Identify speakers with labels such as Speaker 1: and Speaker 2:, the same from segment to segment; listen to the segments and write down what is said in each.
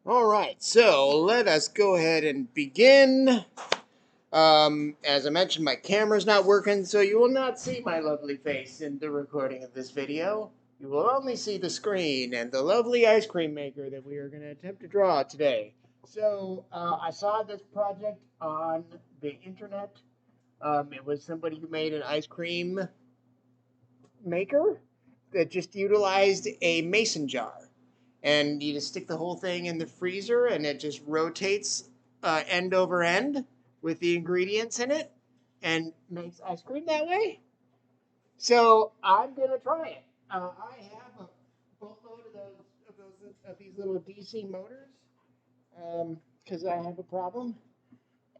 Speaker 1: All right, so let us go ahead and begin. As I mentioned, my camera's not working, so you will not see my lovely face in the recording of this video. You will only see the screen and the lovely ice cream maker that we are going to attempt to draw today. So I saw this project on the internet. It was somebody who made an ice cream maker that just utilized a mason jar. And you just stick the whole thing in the freezer and it just rotates end over end with the ingredients in it and makes ice cream that way. So I'm gonna try it. I have a boatload of these little DC motors because I have a problem,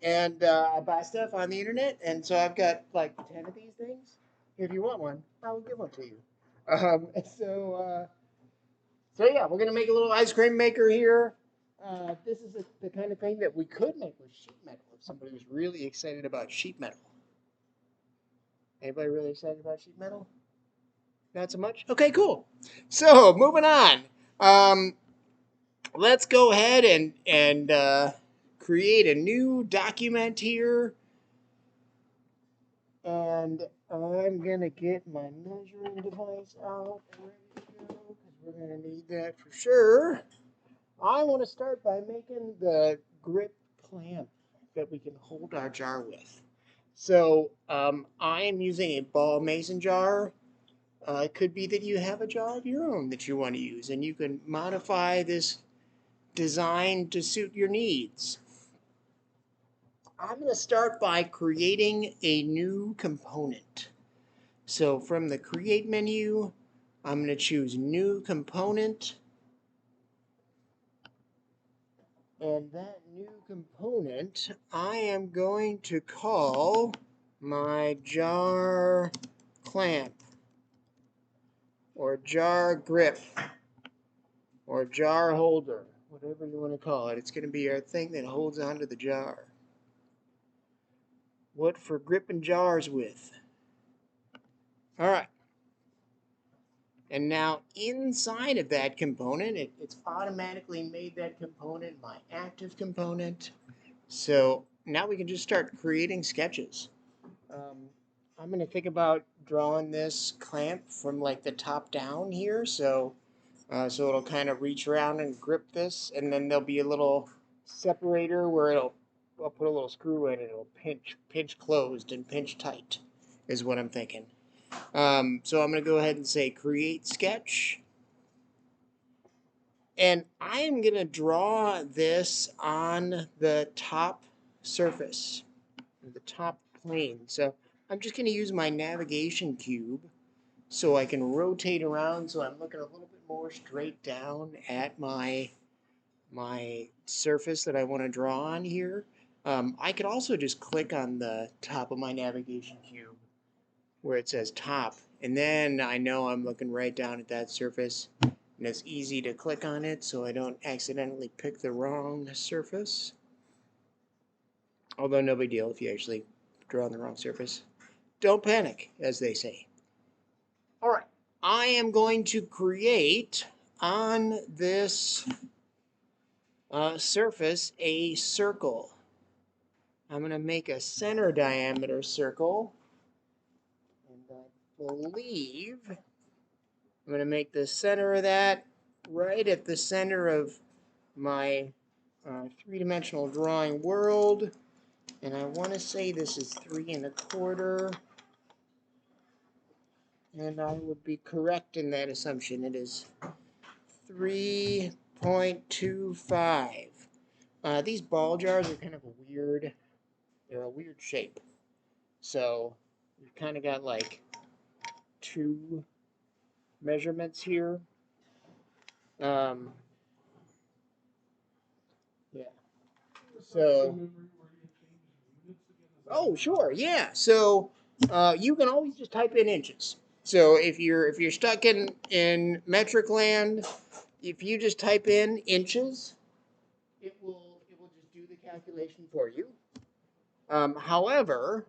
Speaker 1: and I buy stuff on the internet, and so I've got like 10 of these things. If you want one, I will give one to you. And so yeah, we're gonna make a little ice cream maker here. This is the kind of thing that we could make with sheet metal if somebody was really excited about sheet metal. Anybody really excited about sheet metal? Not so much? Okay, cool. So moving on. Um, let's go ahead and create a new document here. And I'm gonna get my measuring device out and ready to go because we're gonna need that for sure. I want to start by making the grip clamp that we can hold our jar with. So I am using a ball mason jar. It could be that you have a jar of your own that you want to use, and you can modify this design to suit your needs. I'm going to start by creating a new component. So from the Create menu, I'm going to choose New Component. And that new component, I am going to call my jar clamp, or jar grip, or jar holder, whatever you want to call it. It's going to be our thing that holds onto the jar. What for gripping jars with? All right. And now inside of that component, it's automatically made that component my active component. So now we can just start creating sketches. I'm going to think about drawing this clamp from like the top down here. So it'll kind of reach around and grip this, and then there'll be a little separator where I'll put a little screw in and it'll pinch closed and pinch tight is what I'm thinking. So I'm going to go ahead and say create sketch. And I am going to draw this on the top surface, the top plane. So I'm just going to use my navigation cube so I can rotate around so I'm looking a little bit more straight down at my surface that I want to draw on here. I could also just click on the top of my navigation cube where it says top, and then I know I'm looking right down at that surface, and it's easy to click on it so I don't accidentally pick the wrong surface. Although no big deal if you actually draw on the wrong surface. Don't panic, as they say. All right, I am going to create on this surface a circle. I'm going to make a center diameter circle, and I believe I'm going to make the center of that right at the center of my three-dimensional drawing world, and I want to say this is 3 1/4. And I would be correct in that assumption. It is 3.25. These ball jars are kind of they're a weird shape. So we've kind of got like 2 measurements here. Yeah. So, oh, sure, yeah. So you can always just type in inches. So if you're stuck in metric land, if you just type in inches, it will just do the calculation for you. However,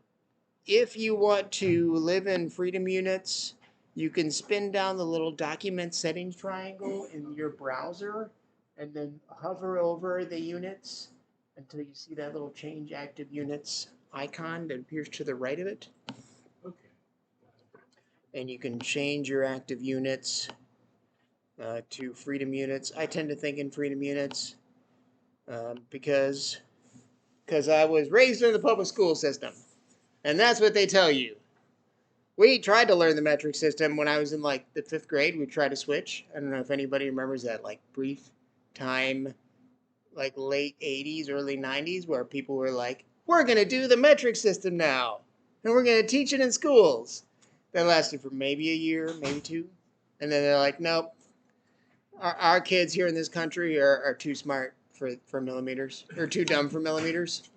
Speaker 1: if you want to live in freedom units, you can spin down the little document settings triangle in your browser, and then hover over the units until you see that little change active units icon that appears to the right of it.
Speaker 2: Okay.
Speaker 1: And you can change your active units to freedom units. I tend to think in freedom units because I was raised in the public school system, and that's what they tell you. We tried to learn the metric system when I was in like the 5th grade. We tried to switch. I don't know if anybody remembers that like brief time, like late 80s, early 90s, where people were like, we're going to do the metric system now, and we're going to teach it in schools. That lasted for maybe a year, maybe 2. And then they're like, nope, our kids here in this country are too smart for millimeters. They're too dumb for millimeters.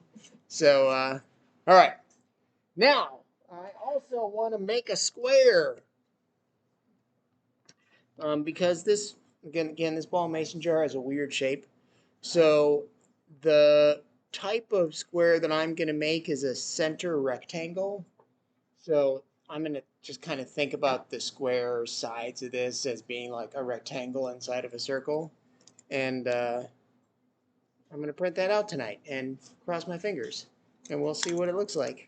Speaker 1: So, all right. Now, I also want to make a square. Because this, again, this ball mason jar has a weird shape. So the type of square that I'm going to make is a center rectangle. So I'm going to just kind of think about the square sides of this as being like a rectangle inside of a circle. And I'm going to print that out tonight and cross my fingers. And we'll see what it looks like.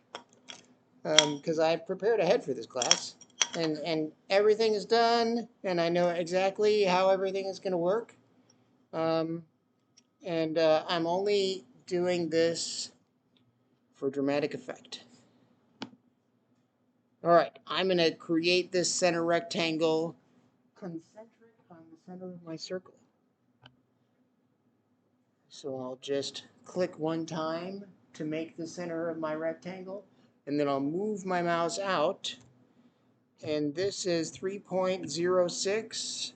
Speaker 1: Because I prepared ahead for this class. And everything is done, and I know exactly how everything is going to work. I'm only doing this for dramatic effect. All right, I'm going to create this center rectangle concentric on the center of my circle. So I'll just click one time to make the center of my rectangle, and then I'll move my mouse out. And this is 3.06,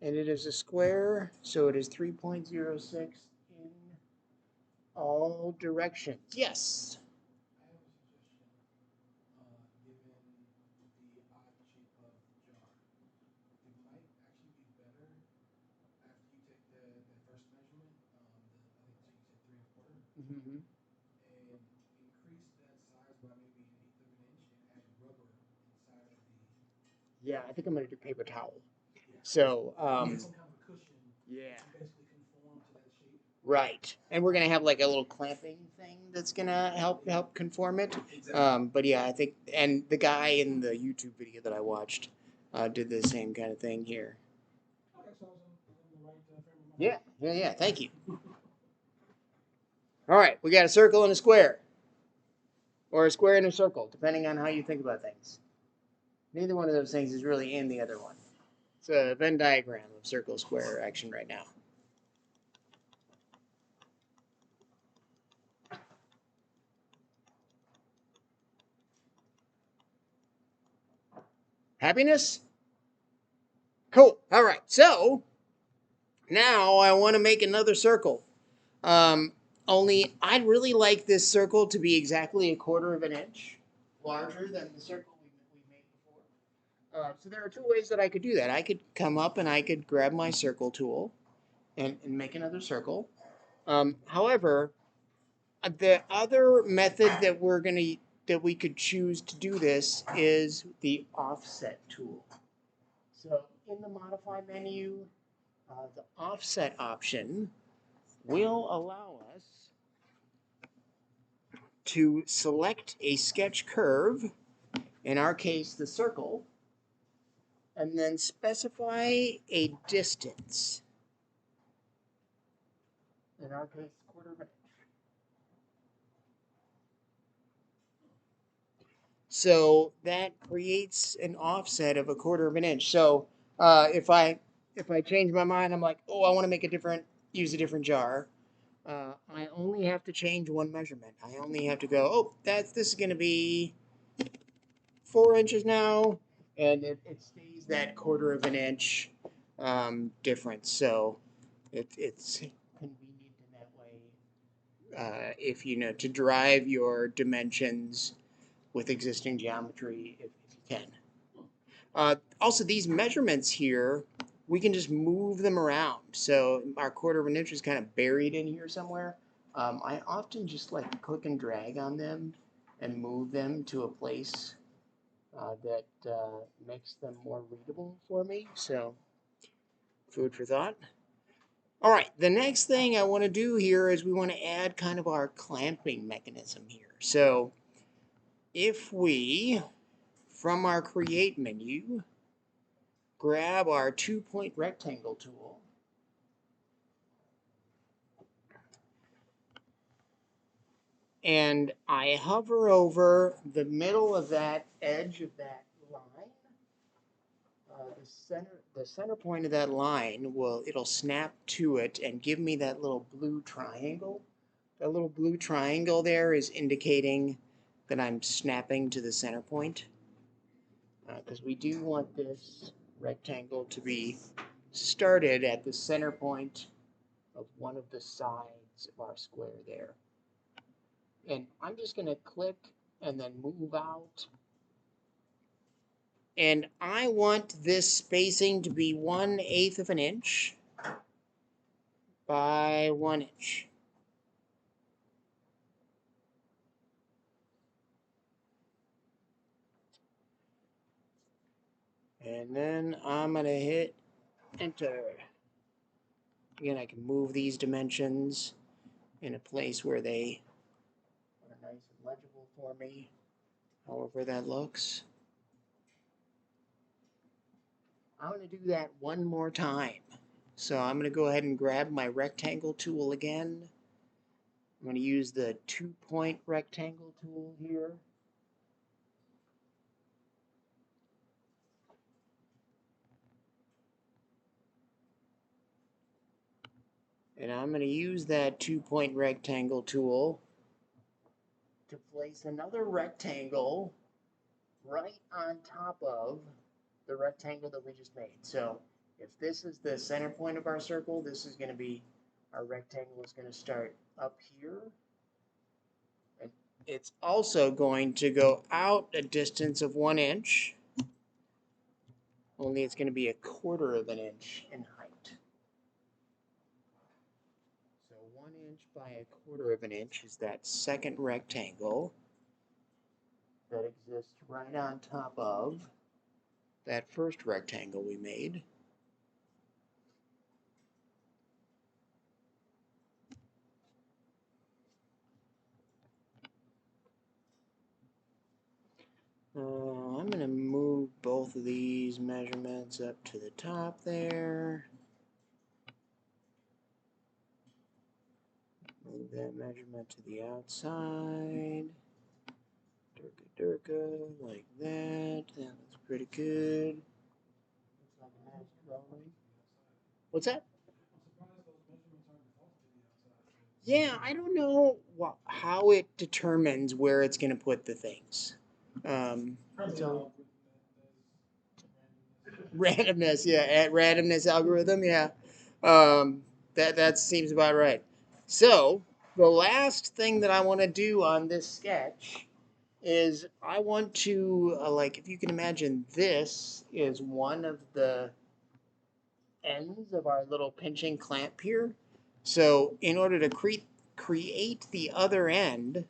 Speaker 1: and it is a square, so it is 3.06 in all directions. Yes?
Speaker 2: I have a suggestion. Given the odd shape of the jar, it might actually be better after you take the first measurement. I think you said 3 1/4,
Speaker 1: Mm-hmm.
Speaker 2: and increase that size by maybe 1/8 of an inch and add rubber inside of the.
Speaker 1: Yeah, I think I'm going to do paper towel.
Speaker 2: Yeah.
Speaker 1: So,
Speaker 2: Get some kind of a cushion.
Speaker 1: yeah.
Speaker 2: To basically conform to that shape.
Speaker 1: Right. And we're going to have like a little clamping thing that's going to help conform it.
Speaker 2: Exactly.
Speaker 1: But yeah, I think, and the guy in the YouTube video that I watched did the same kind of thing here.
Speaker 2: Okay, so I was in the right frame of mind.
Speaker 1: Yeah. Thank you. All right, we got a circle and a square. Or a square and a circle, depending on how you think about things. Neither one of those things is really in the other one. It's a Venn diagram of circle, square action right now. Happiness? Cool. All right, so now I want to make another circle. Only I'd really like this circle to be exactly 1/4 of an inch larger than the circle we made before. So there are 2 ways that I could do that. I could come up and I could grab my circle tool and make another circle. However, the other method that we could choose to do this is the offset tool. So in the modify menu, the offset option will allow us to select a sketch curve, in our case the circle, and then specify a distance, in our case 1/4 of an inch. So that creates an offset of 1/4 of an inch. So if I change my mind, I'm like, oh, I want to use a different jar. I only have to change one measurement. I only have to go, oh, this is going to be 4 inches now, and it stays that 1/4 of an inch difference. So it's convenient in that way. If you know to drive your dimensions with existing geometry, if you can. Also, these measurements here, we can just move them around. So our 1/4 of an inch is kind of buried in here somewhere. I often just like click and drag on them and move them to a place that makes them more readable for me. So food for thought. All right, the next thing I want to do here is we want to add kind of our clamping mechanism here. So if we, from our Create menu, grab our 2-point rectangle tool, and I hover over the middle of that edge of that line, the center point of that line it'll snap to it and give me that little blue triangle. That little blue triangle there is indicating that I'm snapping to the center point, because we do want this rectangle to be started at the center point of one of the sides of our square there. And I'm just going to click and then move out. And I want this spacing to be 1/8 of an inch by 1 inch. And then I'm going to hit enter. Again, I can move these dimensions in a place where they are nice and legible for me, however that looks. I'm going to do that one more time. So I'm going to go ahead and grab my rectangle tool again. I'm going to use the 2-point rectangle tool here. And I'm going to use that 2-point rectangle tool to place another rectangle right on top of the rectangle that we just made. So if this is the center point of our circle, this is going to be, our rectangle is going to start up here. And it's also going to go out a distance of 1 inch, only it's going to be 1/4 of an inch in height. So 1 inch by 1/4 of an inch is that second rectangle that exists right on top of that first rectangle we made. I'm going to move both of these measurements up to the top there. Move that measurement to the outside. Durka, like that. That looks pretty good. Looks like a nice drawing. What's that? Yeah, I don't know how it determines where it's going to put the things. So randomness, yeah, at randomness algorithm, yeah. That seems about right. So the last thing that I want to do on this sketch is I want to, like, if you can imagine, this is one of the ends of our little pinching clamp here. So in order to create the other end,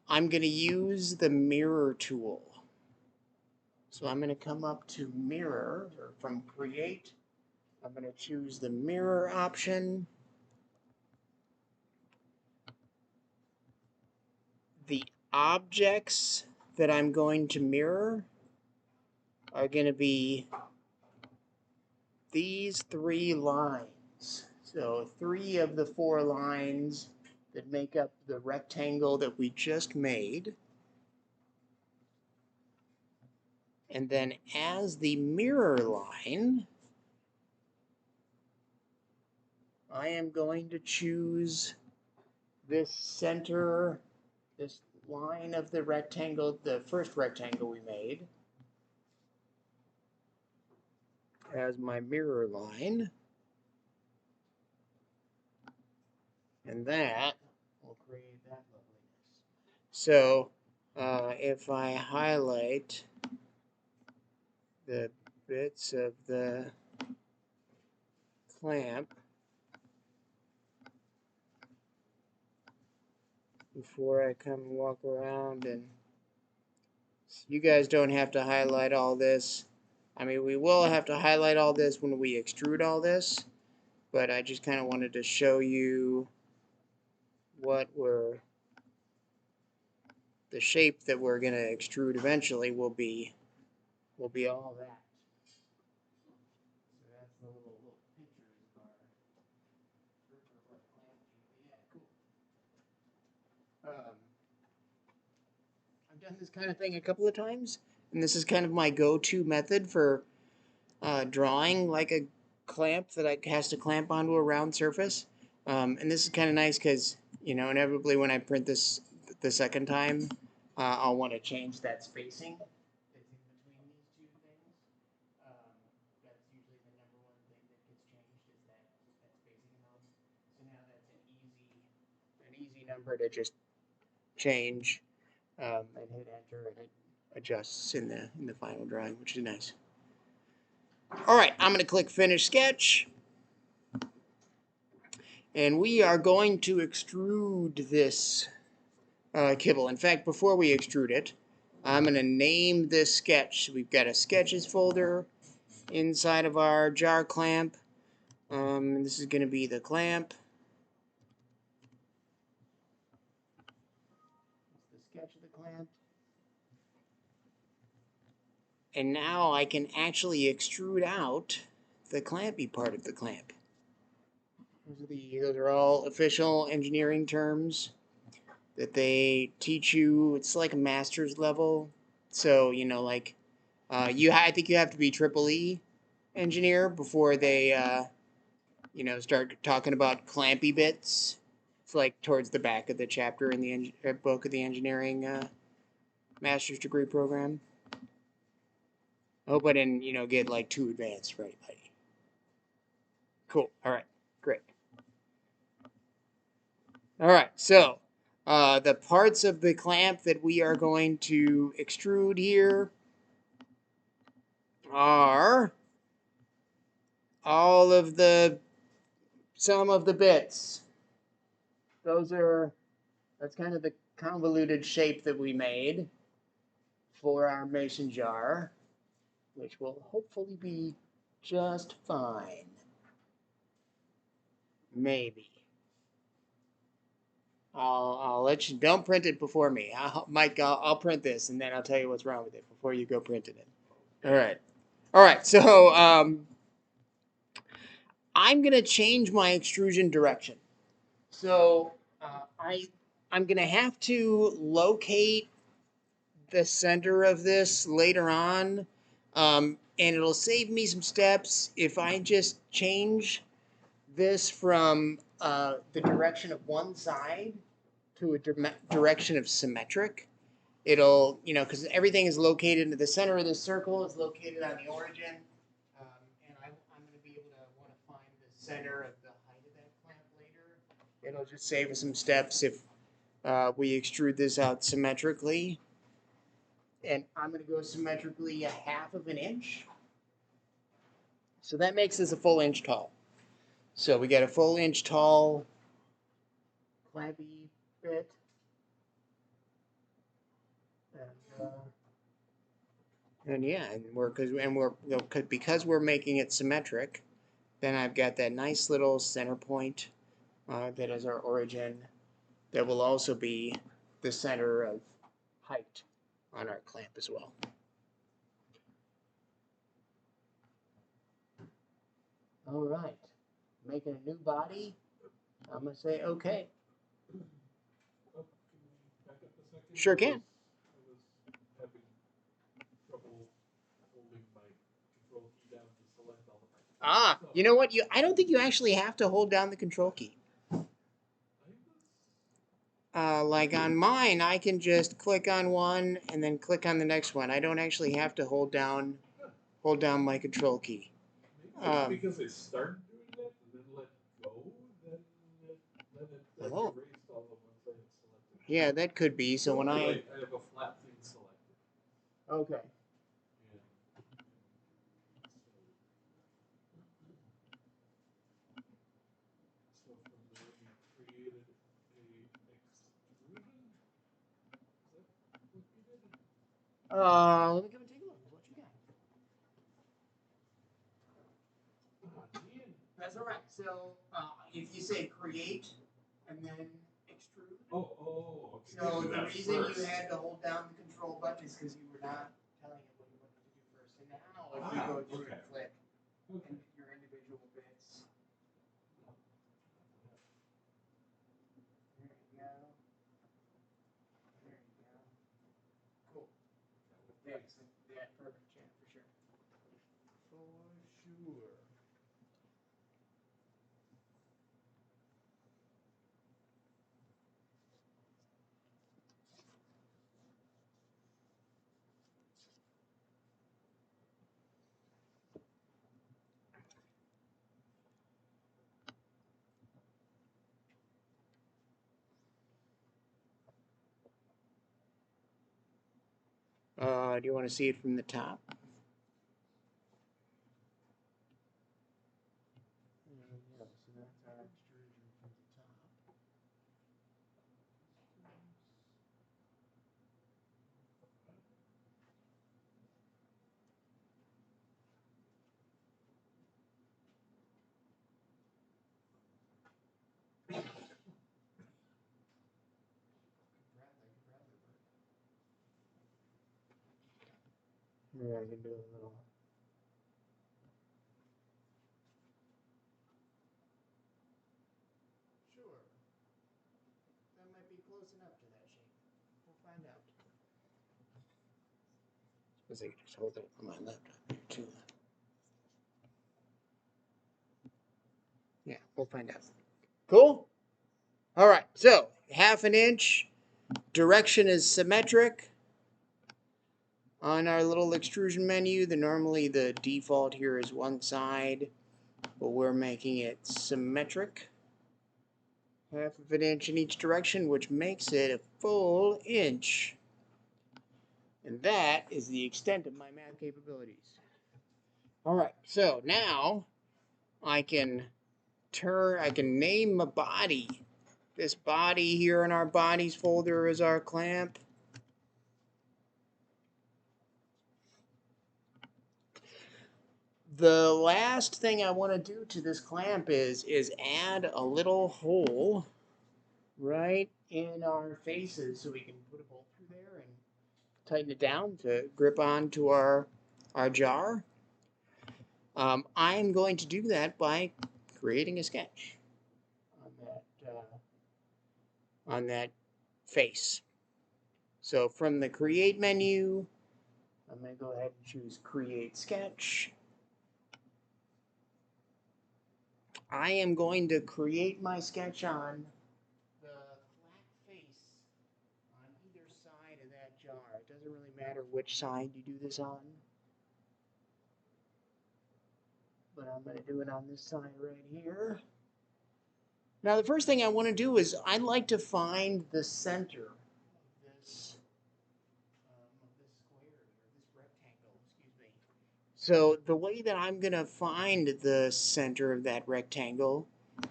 Speaker 1: I'm going to use the mirror tool. So I'm going to come up to mirror, or from create, I'm going to choose the mirror option. The objects that I'm going to mirror are going to be these 3 lines. So 3 of the 4 lines that make up the rectangle that we just made. And then as the mirror line, I am going to choose this center, this line of the rectangle, the first rectangle we made, as my mirror line. And that will create that loveliness. So if I highlight the bits of the clamp before I come and walk around, and you guys don't have to highlight all this. I mean, we will have to highlight all this when we extrude all this, but I just kind of wanted to show you the shape that we're going to extrude eventually will be all that. So that's the little pictures of our clamp. Yeah, cool. I've done this kind of thing a couple of times, and this is kind of my go-to method for drawing like a clamp that has to clamp onto a round surface. And this is kind of nice because, you know, inevitably when I print this the second time, I'll want to change that spacing that's in between these two things. That's usually the number one thing that gets changed is that spacing amount. So now that's an easy number to just change and hit enter, and it adjusts in the final drawing, which is nice. All right, I'm going to click Finish Sketch. And we are going to extrude this kibble. In fact, before we extrude it, I'm going to name this sketch. We've got a Sketches folder inside of our jar clamp. This is going to be the clamp. The sketch of the clamp. And now I can actually extrude out the clampy part of the clamp. Those are all official engineering terms that they teach you. It's like a master's level. So, you know, like, I think you have to be EEE engineer before they, you know, start talking about clampy bits. It's like towards the back of the chapter in the book of the engineering master's degree program. I hope I didn't, you know, get like too advanced for anybody. Cool. All right. Great. All right. So, the parts of the clamp that we are going to extrude here are some of the bits. That's kind of the convoluted shape that we made for our mason jar, which will hopefully be just fine. Maybe. I'll let you, don't print it before me. Mike, I'll print this and then I'll tell you what's wrong with it before you go printing it. All right. All right. So, I'm going to change my extrusion direction. So, I'm going to have to locate the center of this later on, and it'll save me some steps if I just change this from the direction of one side to a direction of symmetric. It'll, you know, because everything is located in the center of this circle is located on the origin, and I'm going to be able to want to find the center of the height of that clamp later. It'll just save us some steps if we extrude this out symmetrically. And I'm going to go symmetrically 1/2 of an inch. So that makes this a full inch tall. So we got a full inch tall clampy bit. And yeah, because we're making it symmetric, then I've got that nice little center point that is our origin. That will also be the center of height on our clamp as well. All right, making a new body. I'm gonna say okay. Sure can. Ah, you know what? I don't think you actually have to hold down the control key. Like on mine, I can just click on one and then click on the next one. I don't actually have to hold down my control key.
Speaker 2: Because they start doing that and then let go, then it erased all the ones I had selected.
Speaker 1: Yeah, that could be. So when I
Speaker 2: have a flat thing selected.
Speaker 1: Okay.
Speaker 2: So from there we created a extrusion. Is that what we did?
Speaker 1: Let me come and take a look. What you got?
Speaker 2: Oh, man.
Speaker 1: That's all right. So if you say create and then extrude.
Speaker 2: Oh, okay.
Speaker 1: So
Speaker 2: Do
Speaker 1: the
Speaker 2: that
Speaker 1: reason
Speaker 2: first.
Speaker 1: you had to hold down the control button is because you were not telling it what you wanted to do first. And now if we go through and click your individual bits. There you go. There you go. Cool. Thanks. Yeah, perfect. Yeah, for sure. For sure. Do you want to see it from the top? Yeah, so that's our extrusion from the top. Yeah, I can do a little. Sure. That might be close enough to that shape. We'll find out. Suppose I could just hold it on my laptop here too. Yeah, we'll find out. Cool. All right. So 1/2 inch. Direction is symmetric. On our little extrusion menu, normally the default here is one side, but we're making it symmetric. 1/2 inch in each direction, which makes it a full inch. And that is the extent of my math capabilities. All right, so now I can name a body. This body here in our bodies folder is our clamp. The last thing I want to do to this clamp is add a little hole right in our faces so we can put a bolt through there and tighten it down to grip onto our jar. I am going to do that by creating a sketch on that face. So from the Create menu, I'm going to go ahead and choose Create Sketch. I am going to create my sketch on the flat face on either side of that jar. It doesn't really matter which side you do this on. But I'm going to do it on this side right here. Now the first thing I want to do is I'd like to find the center of this square here, this rectangle, excuse me. So the way that I'm going to find the center of that rectangle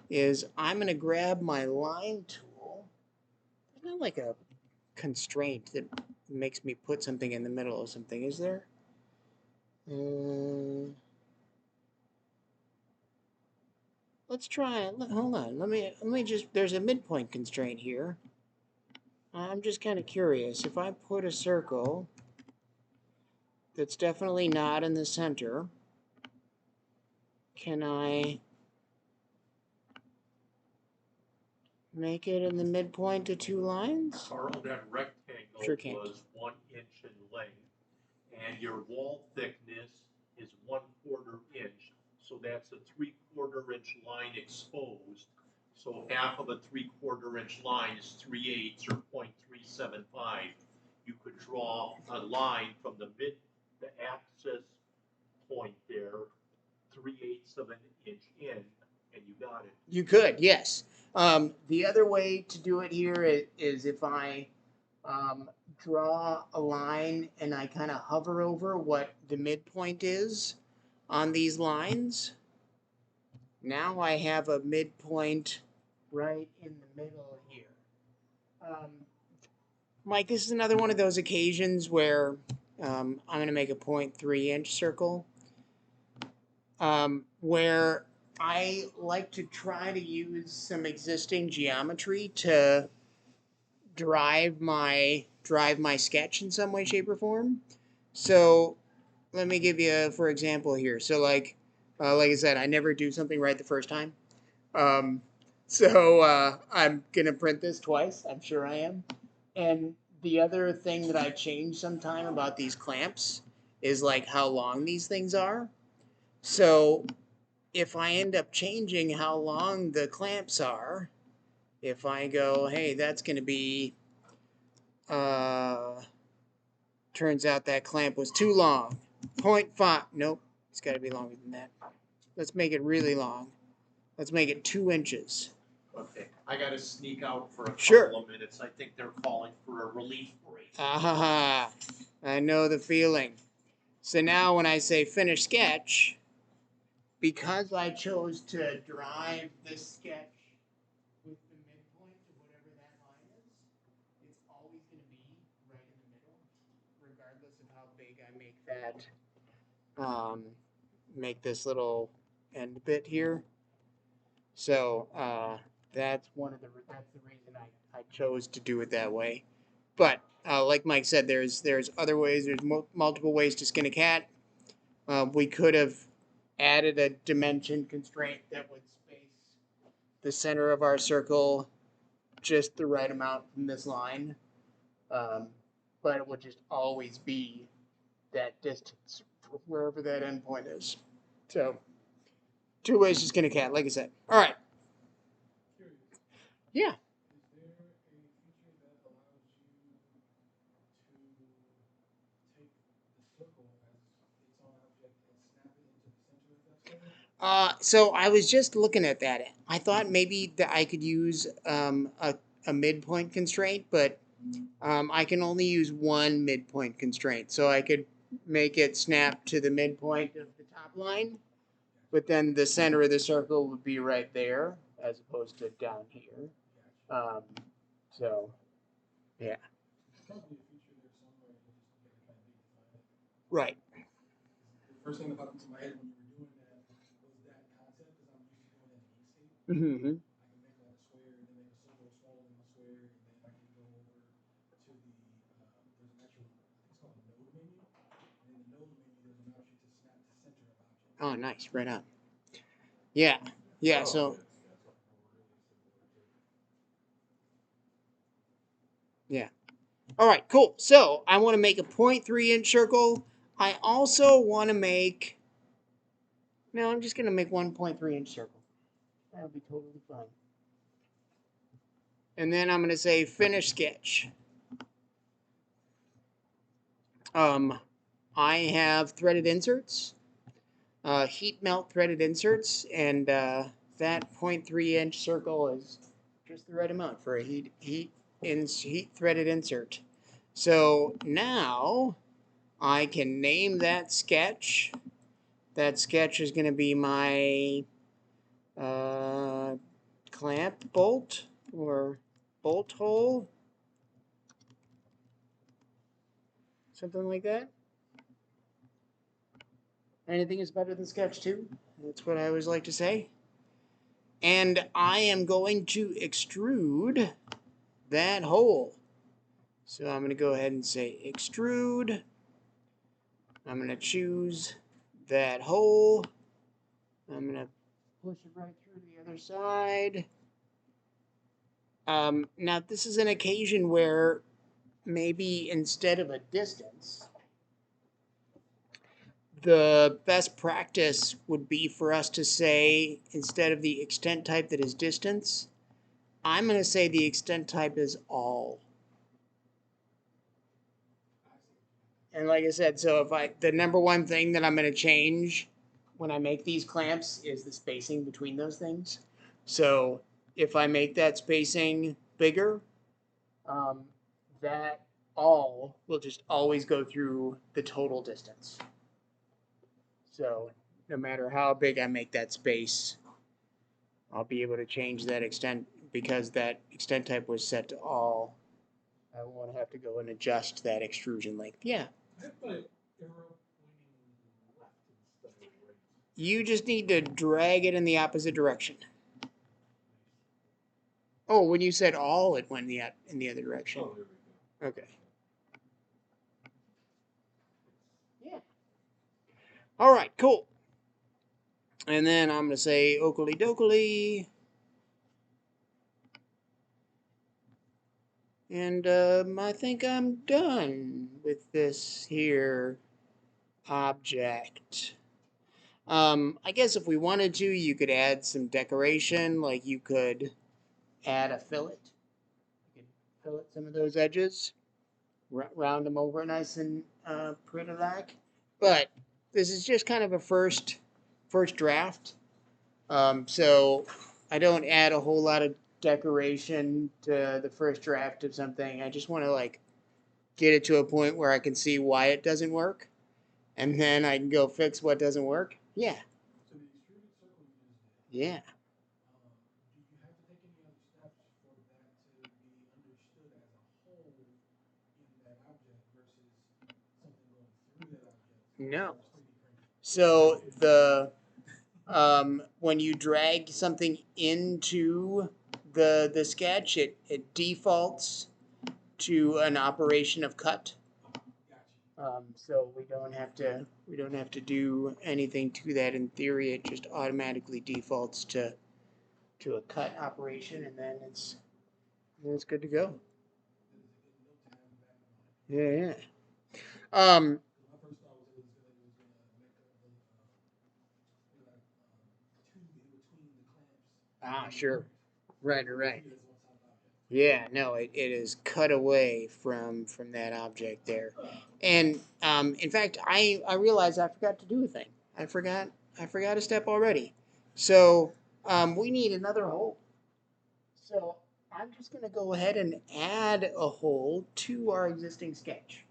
Speaker 1: is I'm going to grab my line tool. There's not like a constraint that makes me put something in the middle of something, is there? Let's try it. Hold on. Let me just. There's a midpoint constraint here. I'm just kind of curious. If I put a circle that's definitely not in the center, can I make it in the midpoint of two lines?
Speaker 3: Carl, that rectangle
Speaker 1: Sure can.
Speaker 3: was 1 inch in length, and your wall thickness is 1/4 inch. So that's a 3/4 inch line exposed. So half of a 3/4 inch line is 3/8 or 0.375. You could draw a line from the axis point there, 3/8 of an inch in, and you got it.
Speaker 1: You could, yes. The other way to do it here is if I draw a line and I kind of hover over what the midpoint is on these lines. Now I have a midpoint right in the middle here. Mike, this is another one of those occasions where I'm going to make a 0.3 inch circle where I like to try to use some existing geometry to drive my sketch in some way, shape, or form. So let me give you, for example here. So like I said, I never do something right the first time. Um, so I'm gonna print this twice. I'm sure I am. And the other thing that I change sometime about these clamps is like how long these things are. So if I end up changing how long the clamps are, if I go, hey, that's going to be, turns out that clamp was too long. 0.5, nope, it's got to be longer than that. Let's make it really long. Let's make it 2 inches.
Speaker 3: Okay, I gotta sneak out for a couple
Speaker 1: Sure.
Speaker 3: of minutes. I think they're calling for a relief break.
Speaker 1: Ah, I know the feeling. So now when I say finish sketch, because I chose to drive this sketch with the midpoint of whatever that line is, it's always going to be right in the middle, regardless of how big I make this little end bit here. So that's the reason I chose to do it that way. But like Mike said, there's other ways. There's multiple ways to skin a cat. We could have added a dimension constraint that would space the center of our circle just the right amount from this line. But it would just always be that distance wherever that endpoint is. So 2 ways to skin a cat, like I said. All right.
Speaker 2: Curious,
Speaker 1: Yeah.
Speaker 2: is there a feature that allows you to take the circle as its own object and snap it into the center of that circle?
Speaker 1: So I was just looking at that. I thought maybe that I could use a midpoint constraint, but I can only use one midpoint constraint. So I could make it snap to the midpoint of the top line, but then the center of the circle would be right there as opposed to down here. So, yeah.
Speaker 2: Probably a feature there somewhere, you just gotta kind of define it.
Speaker 1: Right.
Speaker 2: The first thing that popped into my head when you were doing that was that concept, because I'm used to doing it in Inkscape.
Speaker 1: Mm-hmm.
Speaker 2: I can make like a square and then make a circle smaller than my square, and then I can go over to the there's an actual, I think it's called a node menu, and in the node menu there's an option to snap to center of object.
Speaker 1: Oh, nice. Right on. Yeah. Yeah. So, yeah. All right, cool. So I want to make a 0.3 inch circle. I also want to make, no, I'm just going to make 1.3 inch circle. That'll be totally fine. And then I'm going to say finish sketch. I have threaded inserts, heat melt threaded inserts, and that 0.3 inch circle is just the right amount for a heat threaded insert. So now I can name that sketch. That sketch is going to be my clamp bolt or bolt hole, something like that. Anything is better than sketch 2. That's what I always like to say. And I am going to extrude that hole. So I'm going to go ahead and say extrude. I'm going to choose that hole. I'm going to push it right through to the other side. Now, this is an occasion where maybe instead of a distance, the best practice would be for us to say, instead of the extent type that is distance, I'm going to say the extent type is all. And like I said, so if the number one thing that I'm going to change when I make these clamps is the spacing between those things. So if I make that spacing bigger, that all will just always go through the total distance. So no matter how big I make that space, I'll be able to change that extent because that extent type was set to all. I won't have to go and adjust that extrusion length. Yeah.
Speaker 2: I put an arrow pointing left instead of right.
Speaker 1: you just need to drag it in the opposite direction. Oh, when you said all, it went in the other direction.
Speaker 2: Oh, there we go.
Speaker 1: Okay. Yeah. All right, cool. And then I'm going to say oakley dokley. And I think I'm done with this here object. I guess if we wanted to, you could add some decoration, like you could add a fillet. You could fillet some of those edges, round them over nice and pretty like. But this is just kind of a first draft. So I don't add a whole lot of decoration to the first draft of something. I just want to like get it to a point where I can see why it doesn't work, and then I can go fix what doesn't work. Yeah.
Speaker 2: So the extruded circle you just did,
Speaker 1: Yeah.
Speaker 2: do you have to take any other steps for that to be understood as a whole in that object versus something going through that object?
Speaker 1: No.
Speaker 2: Or 3D printing?
Speaker 1: So the when you drag something into the sketch, it defaults to an operation of cut.
Speaker 2: Gotcha.
Speaker 1: So we don't have to do anything to that in theory. It just automatically defaults to a cut operation, and then it's good to go.
Speaker 2: That is a good note to have in the back of mind.
Speaker 1: Yeah, yeah.
Speaker 2: My first thought was it was gonna make a tube in between the clamps.
Speaker 1: Sure. Right.
Speaker 2: That's one side of the object.
Speaker 1: Yeah, no, it is cut away from that object there. And in fact, I realized I forgot to do a thing. I forgot a step already. So we need another hole. So I'm just going to go ahead and add a hole to our existing sketch.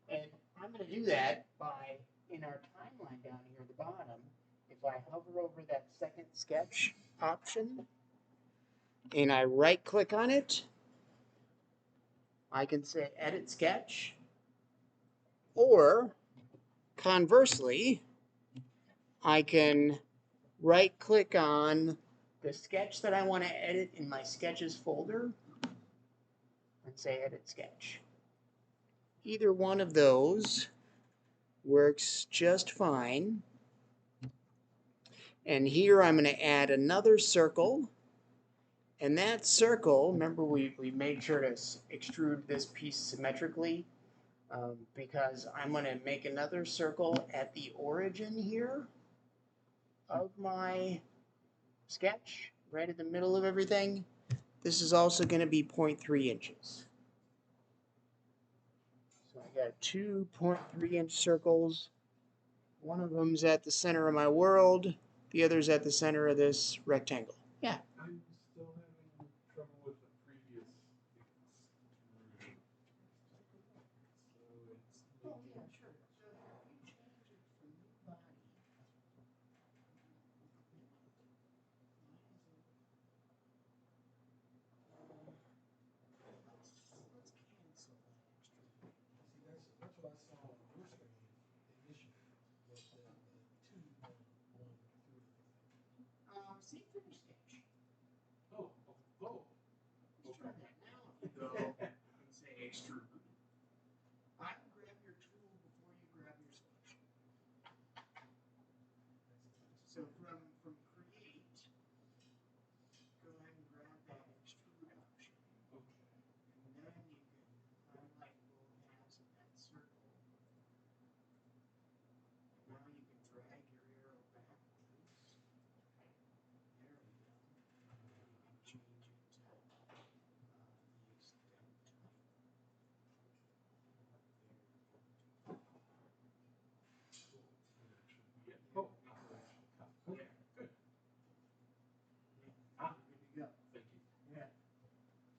Speaker 1: And I'm going to do that by, in our timeline down here at the bottom, if I hover over that second sketch option and I right click on it, I can say edit sketch, or conversely, I can right click on the sketch that I want to edit in my sketches folder and say edit sketch. Either one of those works just fine. And here I'm going to add another circle. And that circle, remember we made sure to extrude this piece symmetrically, because I'm going to make another circle at the origin here of my sketch, right at the middle of everything. This is also going to be 0.3 inches. So I got 2 0.3 inch circles. One of them's at the center of my world. The other's at the center of this rectangle. Yeah.
Speaker 2: I'm still having trouble with the previous extrude. So it's
Speaker 1: Oh, yeah, sure. So if you change it from new body. Let's cancel that extrude.
Speaker 2: see that's what I saw on your screen initially was the tube going through.
Speaker 1: See finish sketch.
Speaker 2: Oh.
Speaker 1: Let's try that now.
Speaker 3: No.
Speaker 1: And say extrude. I will grab your tool before you grab your sketch. So from create, go ahead and grab that extrude option.
Speaker 2: Okay.
Speaker 1: And then you can highlight both halves of that circle. Now you can drag your arrow backwards. There we go. You can change it to the extent type.
Speaker 3: Yeah. Oh,
Speaker 2: Okay, good.
Speaker 1: Good to go.
Speaker 3: thank you.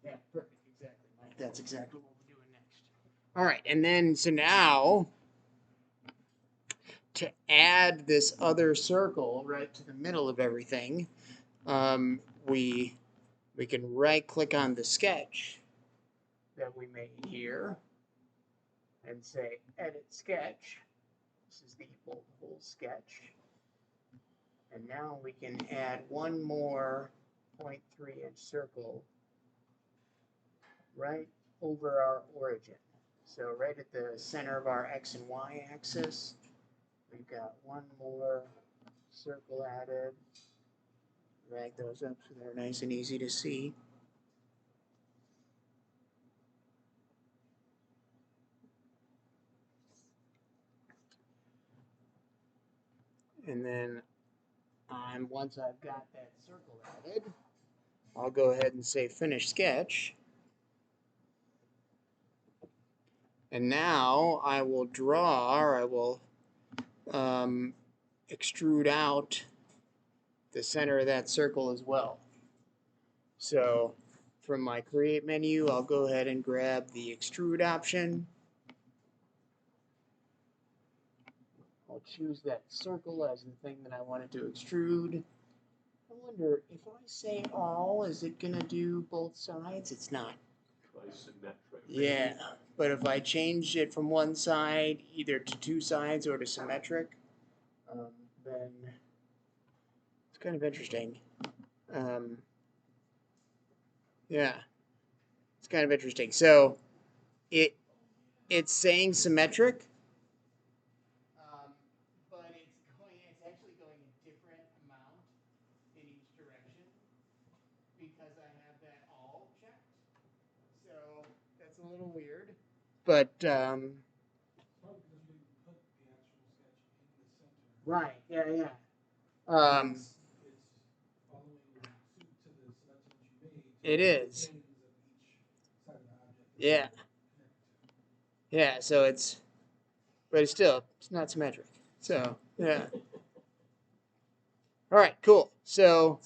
Speaker 1: Yeah, perfect, exactly, Mike. That's exactly what we're doing next. All right, and then so now to add this other circle right to the middle of everything, we can right click on the sketch that we made here and say edit sketch. This is the whole sketch. And now we can add one more 0.3-inch circle right over our origin. So right at the center of our X and Y axis, we've got one more circle added. Drag those up so they're nice and easy to see. And then once I've got that circle added, I'll go ahead and say finish sketch. And now I will draw, or I will extrude out the center of that circle as well. So from my create menu, I'll go ahead and grab the extrude option. I'll choose that circle as the thing that I wanted to extrude. I wonder if I say all, is it going to do both sides? It's not.
Speaker 3: Symmetric.
Speaker 1: Yeah, but if I change it from one side either to two sides or to symmetric, then it's kind of interesting. Yeah, it's kind of interesting. So it's saying symmetric, but it's actually going a different amount in each direction because I have that all checked. So that's a little weird. But
Speaker 2: Probably because we put the actual sketch in the center.
Speaker 1: right, yeah.
Speaker 2: It's following suit to the selections you made.
Speaker 1: It is.
Speaker 2: Things of each side of the object.
Speaker 1: Yeah. Yeah, so but it's not symmetric. So, yeah. All right, cool. So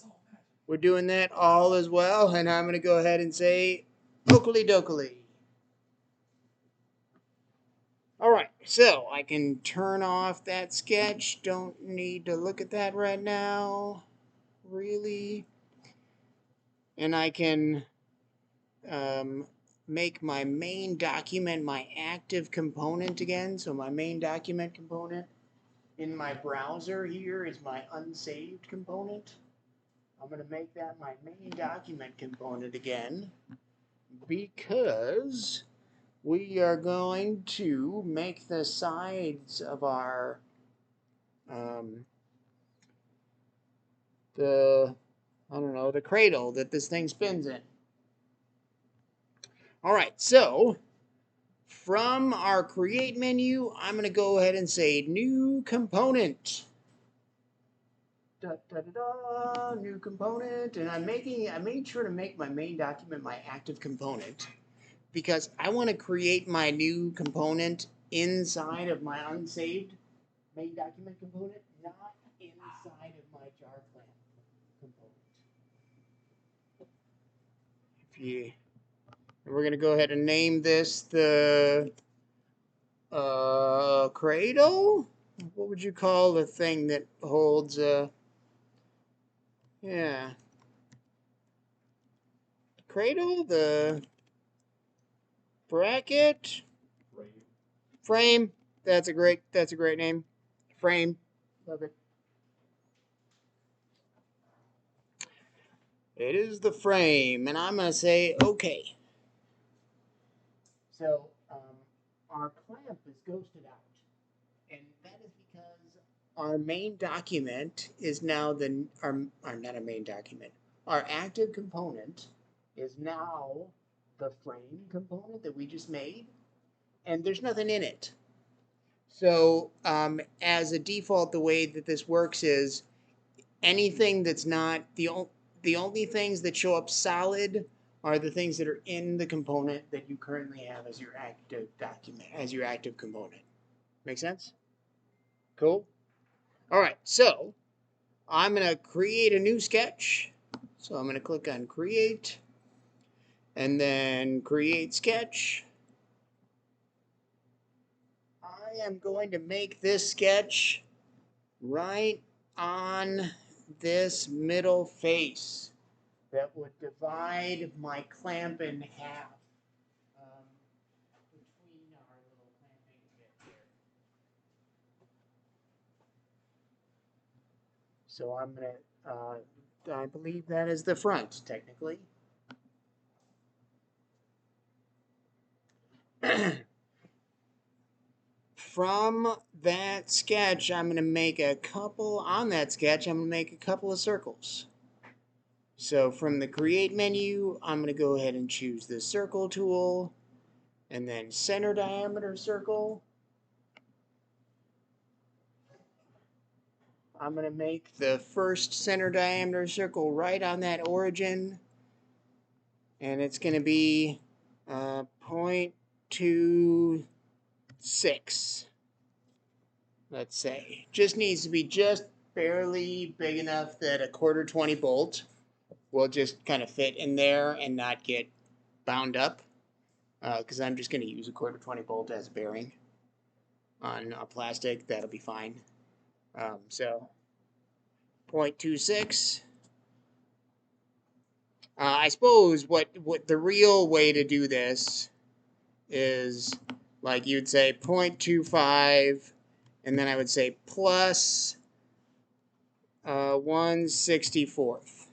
Speaker 1: we're doing that all as well, and I'm going to go ahead and say Oakley Dokley. All right, so I can turn off that sketch. Don't need to look at that right now, really. And I can make my main document my active component again. So my main document component in my browser here is my unsaved component. I'm going to make that my main document component again because we are going to make the sides of our the cradle that this thing spins in. All right, so from our create menu, I'm going to go ahead and say new component. New component, and I made sure to make my main document my active component because I want to create my new component inside of my unsaved main document component, not inside of my jar clamp component. We're going to go ahead and name this the cradle. What would you call the thing that holds cradle, the bracket, frame. That's a great name. Frame. Love it. It is the frame, and I'm going to say okay. So our clamp is ghosted out, and that is because our main document is now not a main document. Our active component is now the frame component that we just made, and there's nothing in it. So as a default, the way that this works is anything that's not the only things that show up solid are the things that are in the component that you currently have as your active document, as your active component. Make sense? Cool? All right, so I'm going to create a new sketch. So I'm going to click on create and then create sketch. I am going to make this sketch right on this middle face that would divide my clamp in half between our little clamping bit here. So I'm going to, I believe that is the front, technically. From that sketch, I'm going to make a couple, on that sketch, I'm going to make a couple of circles. So from the Create menu, I'm going to go ahead and choose the Circle tool, and then Center Diameter Circle. I'm going to make the first center diameter circle right on that origin, and it's going to be 0.26. Let's say. Just needs to be just barely big enough that a 1/4 bolt will just kind of fit in there and not get bound up, because I'm just going to use a 1/4 bolt as a bearing on a plastic. That'll be fine. So 0.26. I suppose what the real way to do this is, like, you'd say 0.25, and then I would say plus 1/64.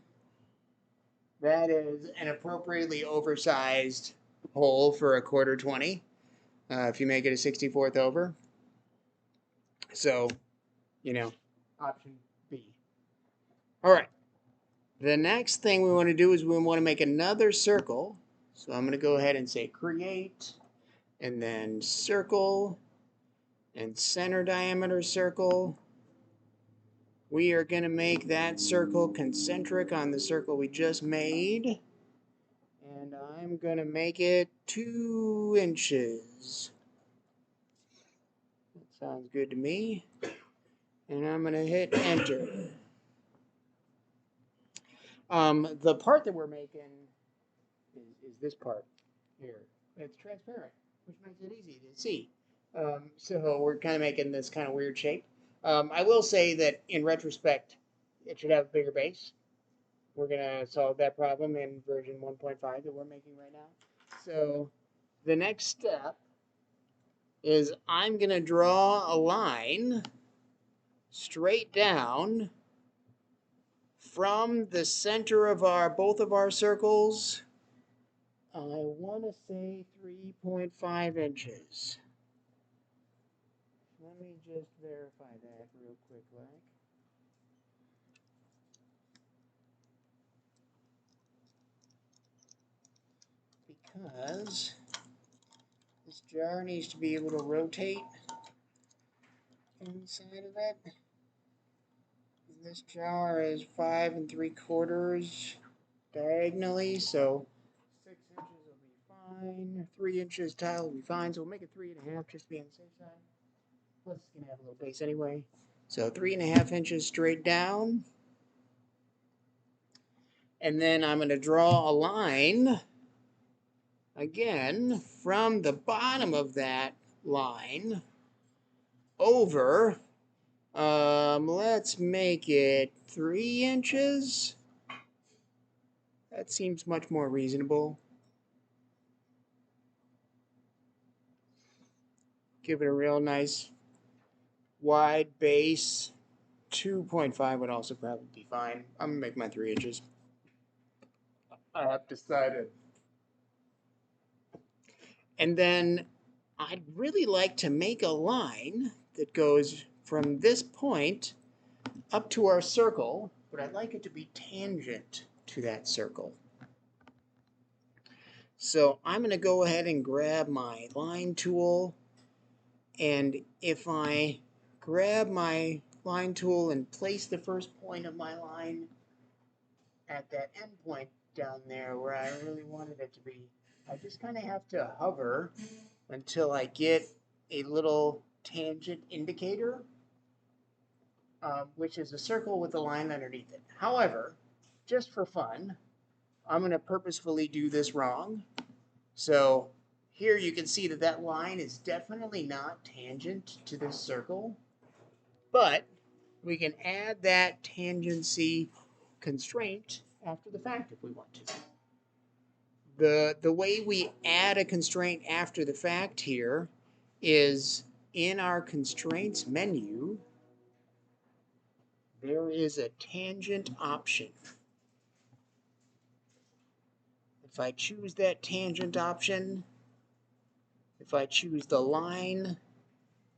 Speaker 1: That is an appropriately oversized hole for a 1/4 if you make it a 64th over. So, option B. All right. The next thing we want to do is we want to make another circle. So I'm going to go ahead and say Create, and then Circle, and Center Diameter Circle. We are going to make that circle concentric on the circle we just made. And I'm going to make it 2 inches. That sounds good to me. And I'm going to hit Enter. The part that we're making is this part here. It's transparent, which makes it easy to see. So we're kind of making this kind of weird shape. I will say that in retrospect, it should have a bigger base. We're going to solve that problem in version 1.5 that we're making right now. So the next step is I'm going to draw a line straight down from the center of both of our circles. I want to say 3.5 inches. Let me just verify that real quick, because this jar needs to be able to rotate inside of it. This jar is 5 3/4 diagonally, so 6 inches will be fine. 3 inches tile will be fine, so we'll make it 3.5 just to be on the safe side. Plus, it's going to have a little base anyway. So 3.5 inches straight down. And then I'm going to draw a line again from the bottom of that line over. Let's make it 3 inches. That seems much more reasonable. Give it a real nice wide base. 2.5 would also probably be fine. I'm going to make mine 3 inches. I have decided. And then I'd really like to make a line that goes from this point up to our circle, but I'd like it to be tangent to that circle. So I'm going to go ahead and grab my line tool, and if I grab my line tool and place the first point of my line at that end point down there where I really wanted it to be, I just kind of have to hover until I get a little tangent indicator, which is a circle with a line underneath it. However, just for fun, I'm going to purposefully do this wrong. So here you can see that that line is definitely not tangent to this circle, but we can add that tangency constraint after the fact if we want to. The way we add a constraint after the fact here is in our constraints menu. there is a tangent option. If I choose that tangent option, if I choose the line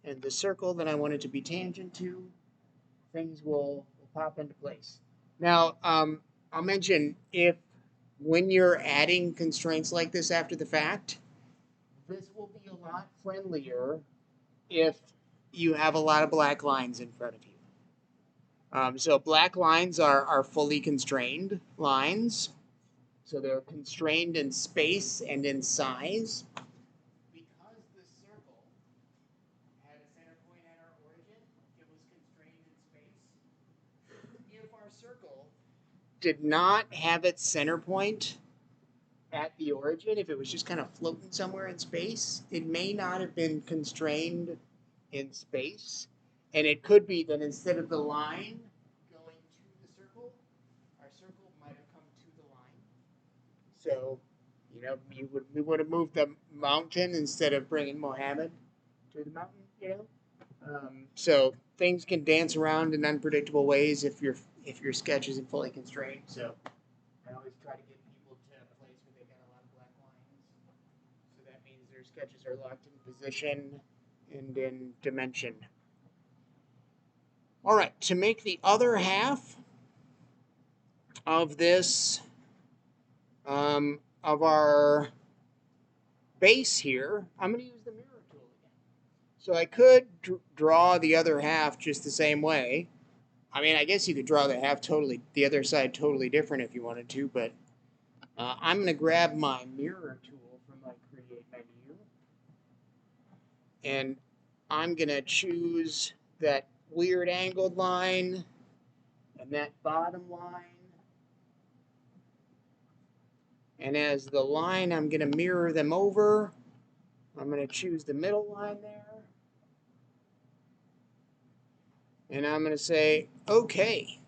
Speaker 1: and the circle that I want it to be tangent to, things will pop into place. Now, I'll mention when you're adding constraints like this after the fact, this will be a lot friendlier if you have a lot of black lines in front of you. So black lines are fully constrained lines. So they're constrained in space and in size. Because the circle had a center point at our origin, it was constrained in space. If our circle did not have its center point at the origin, if it was just kind of floating somewhere in space, it may not have been constrained in space. And it could be that instead of the line going to the circle, our circle might have come to the line. So, we would have moved the mountain instead of bringing Mohammed to the mountain, So things can dance around in unpredictable ways if your sketch isn't fully constrained. So I always try to get people to a place where they've got a lot of black lines. So that means their sketches are locked in position and in dimension. All right, to make the other half of this, of our base here, I'm going to use the mirror tool again. So I could draw the other half just the same way. I mean, I guess you could draw the other side totally different if you wanted to, but I'm going to grab my mirror tool from my Create menu, and I'm going to choose that weird angled line and that bottom line. And as the line, I'm going to mirror them over. I'm going to choose the middle line there. And I'm going to say, okay.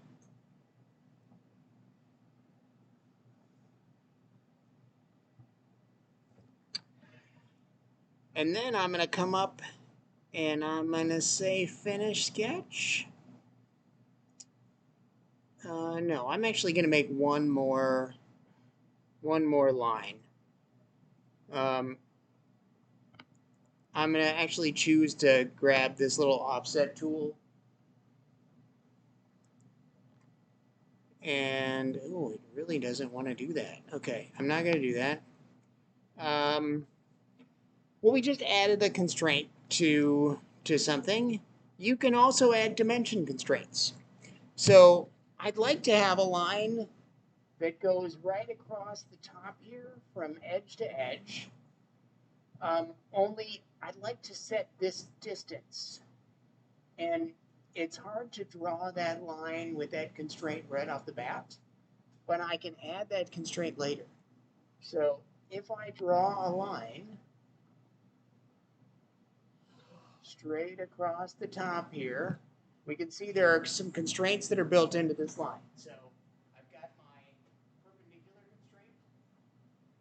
Speaker 1: And then I'm going to come up and I'm going to say finish sketch. No, I'm actually going to make one more line. I'm going to actually choose to grab this little offset tool. And, oh, it really doesn't want to do that. Okay, I'm not going to do that. Well, we just added a constraint to something. You can also add dimension constraints. So I'd like to have a line that goes right across the top here from edge to edge. Only I'd like to set this distance. And it's hard to draw that line with that constraint right off the bat, but I can add that constraint later. So if I draw a line straight across the top here, we can see there are some constraints that are built into this line. So I've got my perpendicular constraint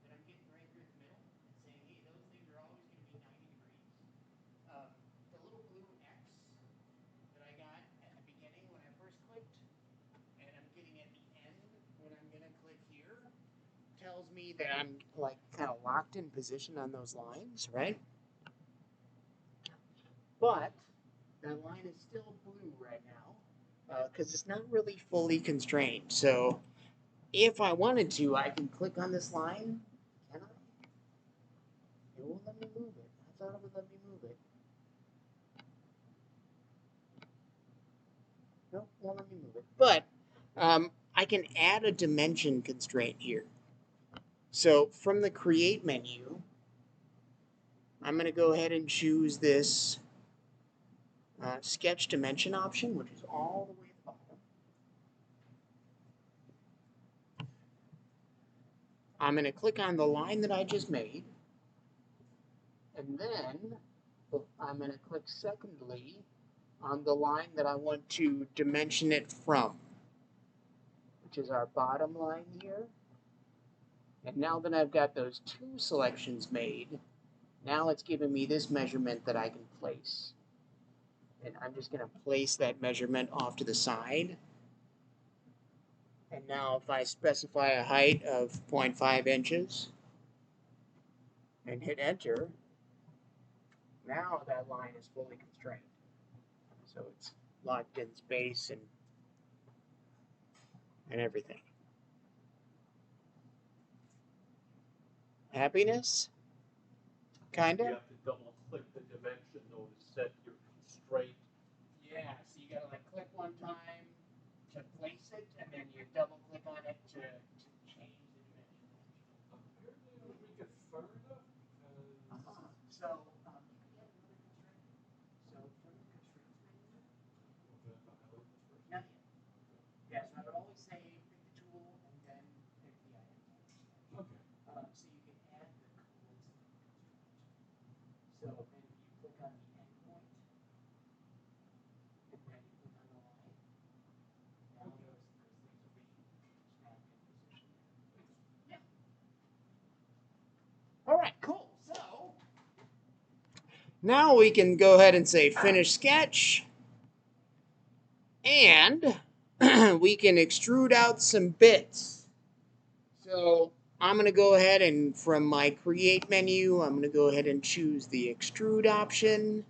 Speaker 1: that I'm getting right here in the middle and saying, hey, those things are always going to be 90 degrees. The little blue X that I got at the beginning when I first clicked, and I'm getting at the end when I'm going to click here, tells me that I'm like kind of locked in position on those lines, right? But that line is still blue right now because it's not really fully constrained. So if I wanted to, I can click on this line. Can I? It won't let me move it. I thought it would let me move it. Nope, won't let me move it. But I can add a dimension constraint here. So from the Create menu, I'm going to go ahead and choose this sketch dimension option, which is all the way at the bottom. I'm going to click on the line that I just made, and then I'm going to click secondly on the line that I want to dimension it from, which is our bottom line here. And now that I've got those two selections made, now it's giving me this measurement that I can place. And I'm just going to place that measurement off to the side. And now if I specify a height of 0.5 inches and hit enter, now that line is fully constrained. So it's locked in space and everything. Happiness? Kinda?
Speaker 3: You have to double click the dimension though to set your constraint.
Speaker 1: Yeah, so you gotta like click one time to place it, and then you double click on it to change the dimension.
Speaker 2: Apparently I don't make it far enough because
Speaker 1: So, you can get another constraint. So, from the constraints menu,
Speaker 2: do I have to highlight this first?
Speaker 1: not yet. Yeah, so I would always say pick the tool and then pick the item.
Speaker 2: Okay.
Speaker 1: So you can add the coincident constraint. So, then if you click on the endpoint, and then you click on the line, now those things will be snapped in position there. Yeah. All right, cool. So now we can go ahead and say finish sketch, and we can extrude out some bits. So I'm going to go ahead and from my create menu, I'm going to go ahead and choose the extrude option.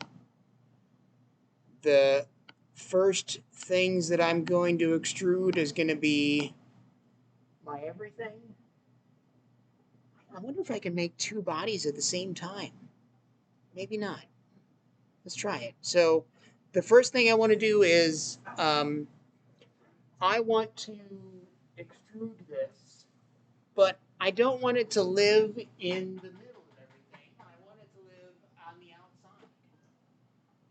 Speaker 1: The first things that I'm going to extrude is going to be my everything. I wonder if I can make two bodies at the same time. Maybe not. Let's try it. So the first thing I want to do is I want to extrude this, but I don't want it to live in the middle of everything. I want it to live on the outside.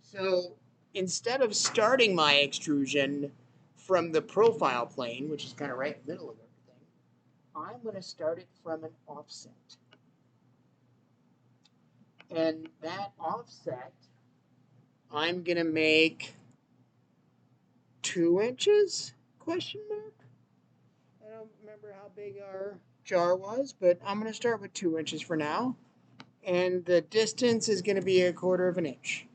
Speaker 1: So instead of starting my extrusion from the profile plane, which is kind of right in the middle of everything, I'm going to start it from an offset. And that offset, I'm going to make 2 inches? Question mark? I don't remember how big our jar was, but I'm going to start with 2 inches for now. And the distance is going to be 1/4 of an inch.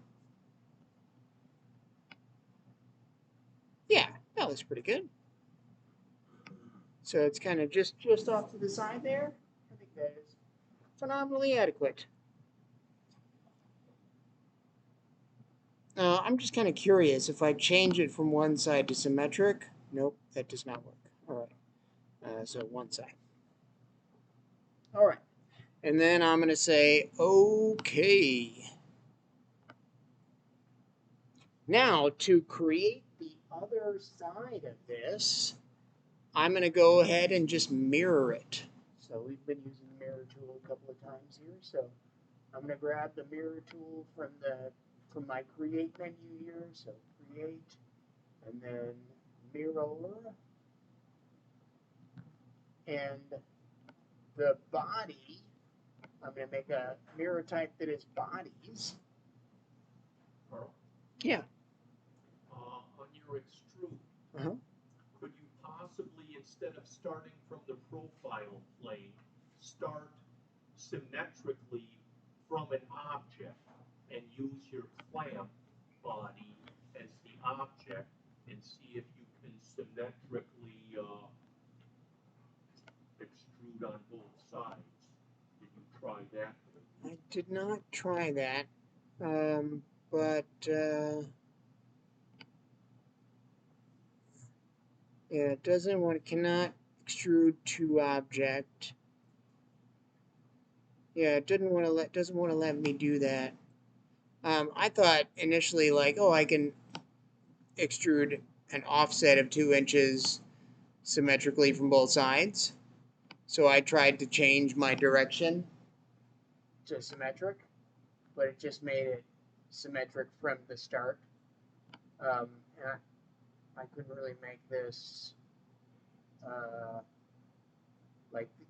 Speaker 1: Yeah, that looks pretty good. So it's kind of just off to the side there. I think that is phenomenally adequate. I'm just kind of curious if I change it from one side to symmetric. Nope, that does not work. All right. So one side. All right. And then I'm going to say, okay. Now, to create the other side of this, I'm going to go ahead and just mirror it. So we've been using the mirror tool a couple of times here. So I'm going to grab the mirror tool from my create menu here. So create, and then mirror, and the body, I'm going to make a mirror type that is bodies.
Speaker 3: Carl,
Speaker 1: Yeah.
Speaker 3: on your extrude,
Speaker 1: Uh-huh.
Speaker 3: could you possibly, instead of starting from the profile plane, start symmetrically from an object and use your clamp body as the object and see if you can symmetrically extrude on both sides? Did you try that?
Speaker 1: I did not try that, but yeah, it cannot extrude to object. Yeah, it doesn't want to let me do that. I thought initially like, oh, I can extrude an offset of 2 inches symmetrically from both sides. So I tried to change my direction to symmetric, but it just made it symmetric from the start. And I couldn't really make this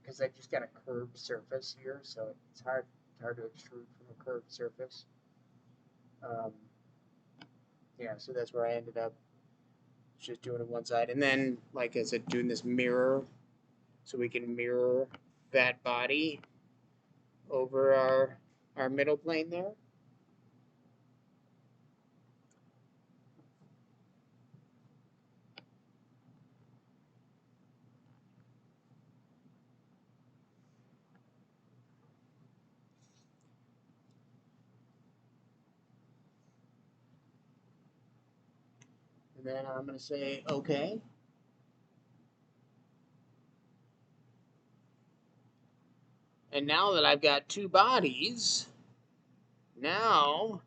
Speaker 1: because I just got a curved surface here, so it's hard to extrude from a curved surface. Yeah, so that's where I ended up just doing it one side, and then like I said, doing this mirror, so we can mirror that body over our middle plane there. And then I'm going to say OK. And now that I've got two bodies, now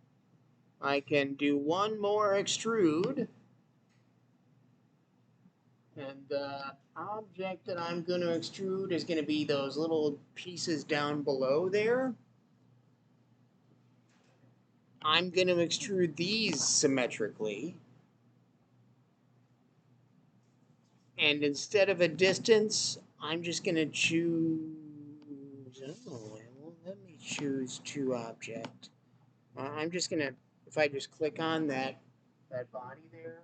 Speaker 1: I can do one more extrude. And the object that I'm going to extrude is going to be those little pieces down below there. I'm going to extrude these symmetrically. And instead of a distance, I'm just going to choose... Oh, it won't let me choose two object. I'm just going to, if I just click on that body there,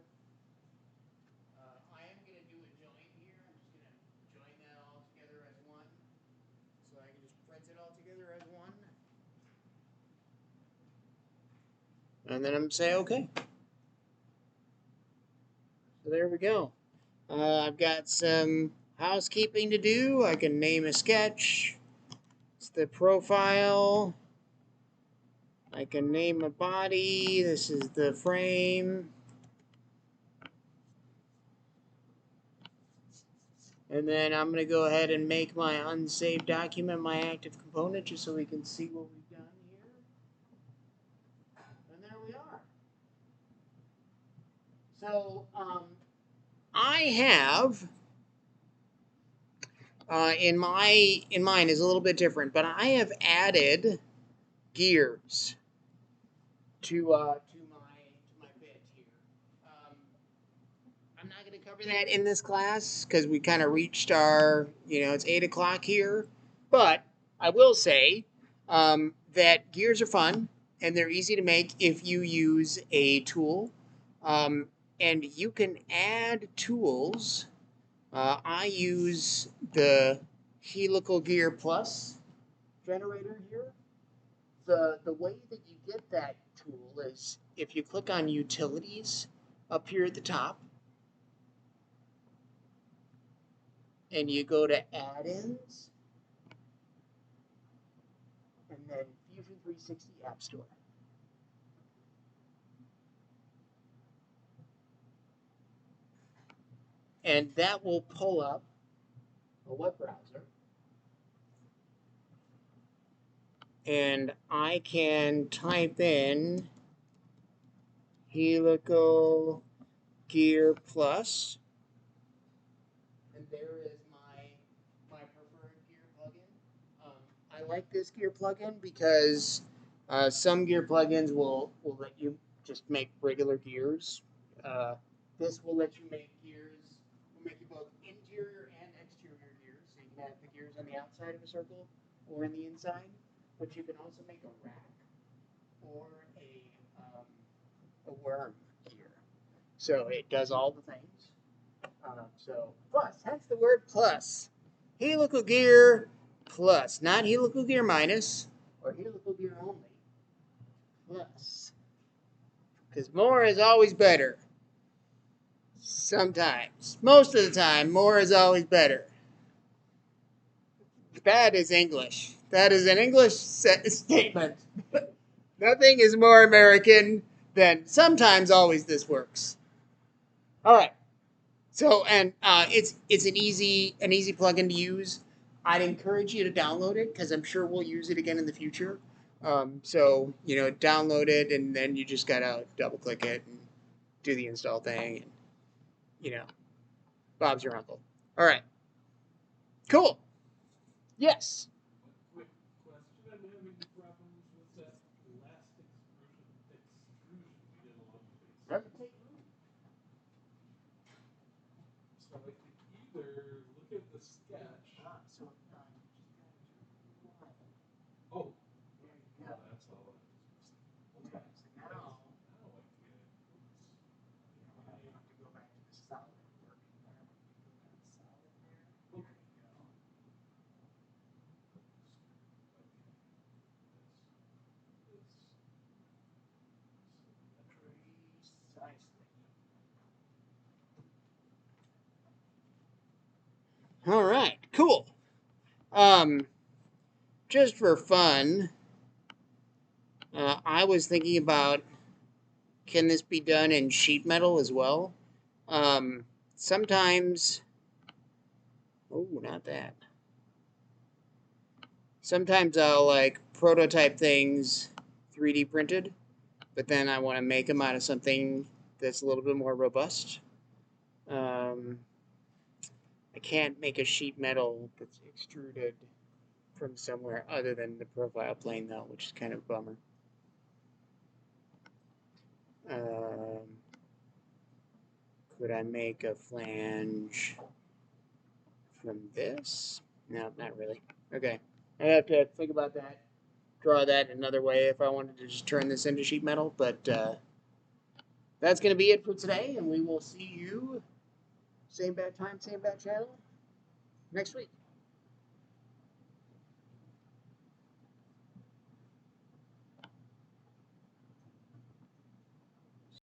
Speaker 1: I am going to do a join here. I'm just going to join that all together as one. So I can just print it all together as one. And then I'm going to say OK. So there we go. I've got some housekeeping to do. I can name a sketch. It's the profile. I can name a body. This is the frame. And then I'm going to go ahead and make my unsaved document my active component just so we can see what we've done here. And there we are. So I have, in mine is a little bit different, but I have added gears to my bit here. I'm not going to cover that in this class because we kind of reached our, it's 8 o'clock here. But I will say that gears are fun and they're easy to make if you use a tool. And you can add tools. I use the Helical Gear Plus generator here. The way that you get that tool is if you click on Utilities up here at the top, and you go to Add-ins, and then Fusion 360 App Store. And that will pull up a web browser. And I can type in Helical Gear Plus. And there is my preferred gear plugin. I like this gear plugin because some gear plugins will let you just make regular gears. This will let you make gears, will make you both interior and exterior gears. So you can have the gears on the outside of a circle or in the inside. But you can also make a rack or a worm gear. So it does all the things. So plus, hence the word plus. Helical Gear Plus, not Helical Gear Minus or Helical Gear only. Plus. Because more is always better. Sometimes. Most of the time, more is always better. That is English. That is an English statement. Nothing is more American than sometimes always this works. All right. So, and it's an easy plugin to use. I'd encourage you to download it because I'm sure we'll use it again in the future. So, download it and then you just gotta double click it and do the install thing. And, Bob's your uncle. All right. Cool. Yes.
Speaker 2: Quick question. I'm having problems with that last extrusion we did along the face.
Speaker 1: Doesn't take room.
Speaker 2: So I could either look at the sketch. Oh,
Speaker 1: Yeah.
Speaker 2: that's all.
Speaker 1: Okay. So now
Speaker 2: Now I get it.
Speaker 1: you have to go back to the solid work environment. You click on solid there. There you go. Precisely. All right, cool. Just for fun, I was thinking about, can this be done in sheet metal as well? Sometimes, oh, not that. Sometimes I'll like prototype things 3D printed, but then I want to make them out of something that's a little bit more robust. I can't make a sheet metal that's extruded from somewhere other than the profile plane, though, which is kind of a bummer. Could I make a flange from this? No, not really. Okay. I'd have to think about that, draw that another way if I wanted to just turn this into sheet metal, but that's going to be it for today, and we will see you same bad time, same bad channel next week.